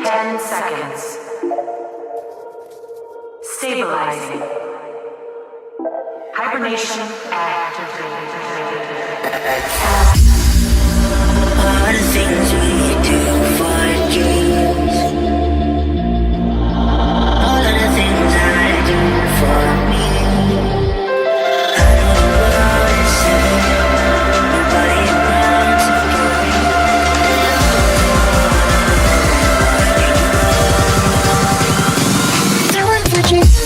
10 seconds. Stabilizing. Hibernation activated. All the things we do for dreams. All of the things I do for me. I know the world is saying nobody wants to go. Do it for dreams.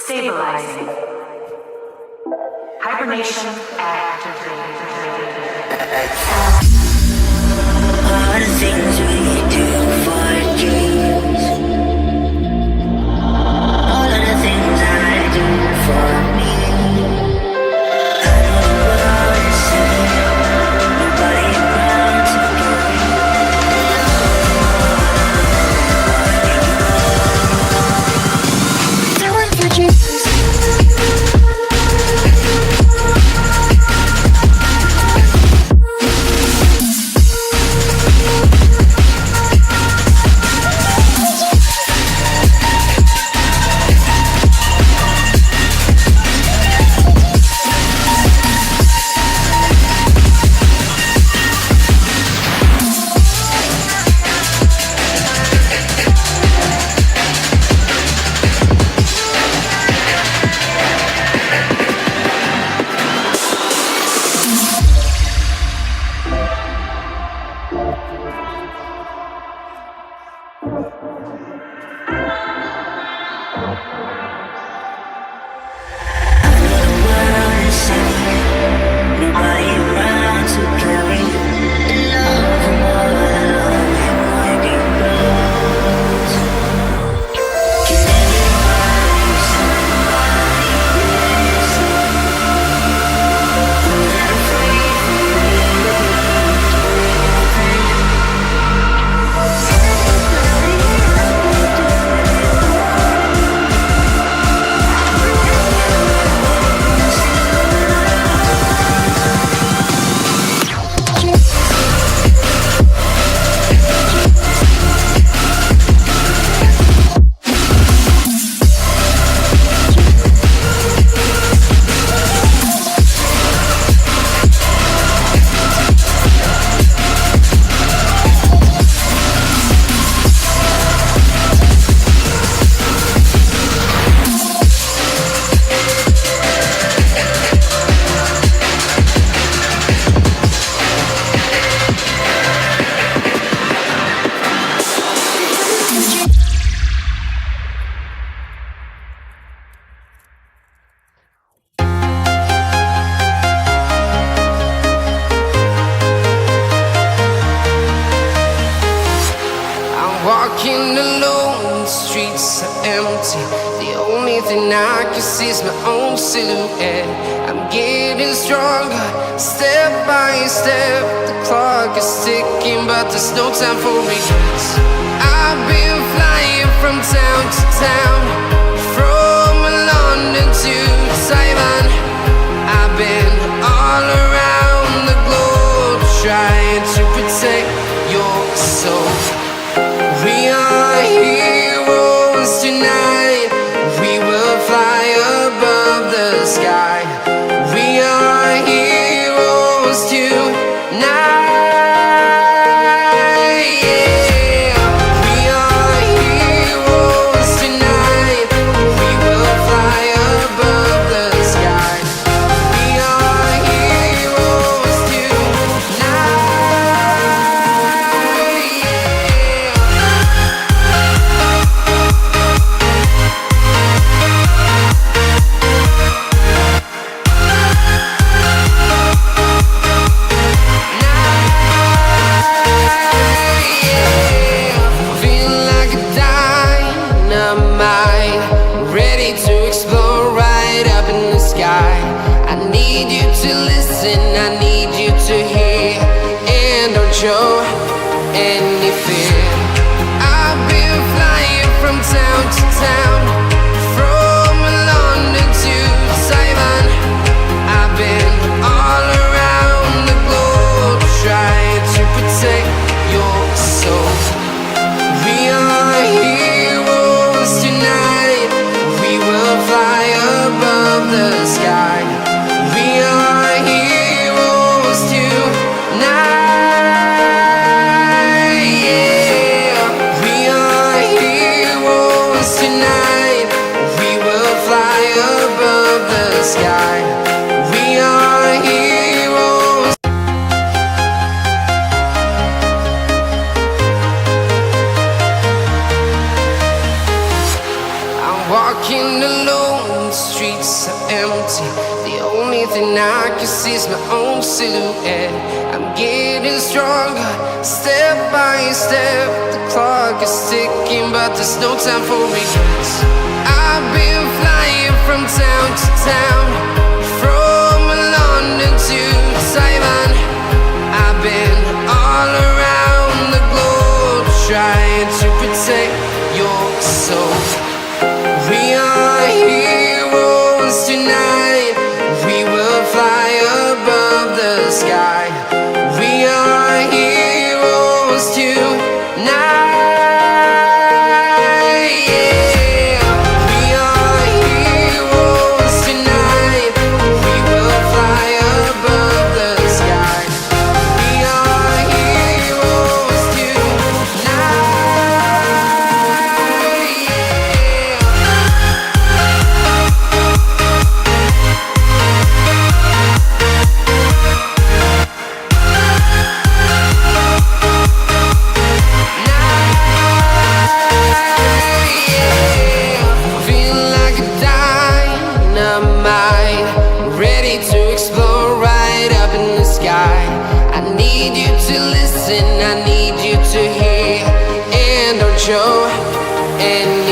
Stabilizing. Hibernation activated. All the things we do for dreams. All of the things I do for me. I know the world is saying nobody wants to go. Do it for dreams. empty. The only thing I can see is my own silhouette. I'm getting stronger, step by step. The clock is ticking, but there's no time for regrets. I've been flying from town to town, from London to Taiwan. I've been all around the globe, trying to protect your soul. We are heroes tonight. We will fly above the sky. We are heroes tonight. Yeah. We are heroes tonight. We will fly above the sky. We are heroes tonight. Feeling like a dynamite, ready to explode right up in the sky. I need you to listen, I need you to hear, and don't show any fear. I've been flying from town to town, from London to Taiwan. I've been all around the globe, trying to protect your soul. We are heroes tonight. We will fly above the sky. We are heroes tonight. Yeah. We are heroes tonight. We will fly above the sky. We are heroes. I'm walking alone, the streets are empty. The only thing I can see is my own silhouette. I'm getting stronger, step by step. The clock is ticking, but there's no time for regrets. I've been flying from town to town, from London to Taiwan. I've been all around the globe, trying to protect your soul. We are heroes tonight. We will fly above the sky. We are heroes tonight. Yeah. We are heroes tonight. We will fly above the sky. We are heroes tonight. Yeah. Feeling like a dynamite, ready to explode right up in the sky. I need you to listen, I need you to hear, and don't show any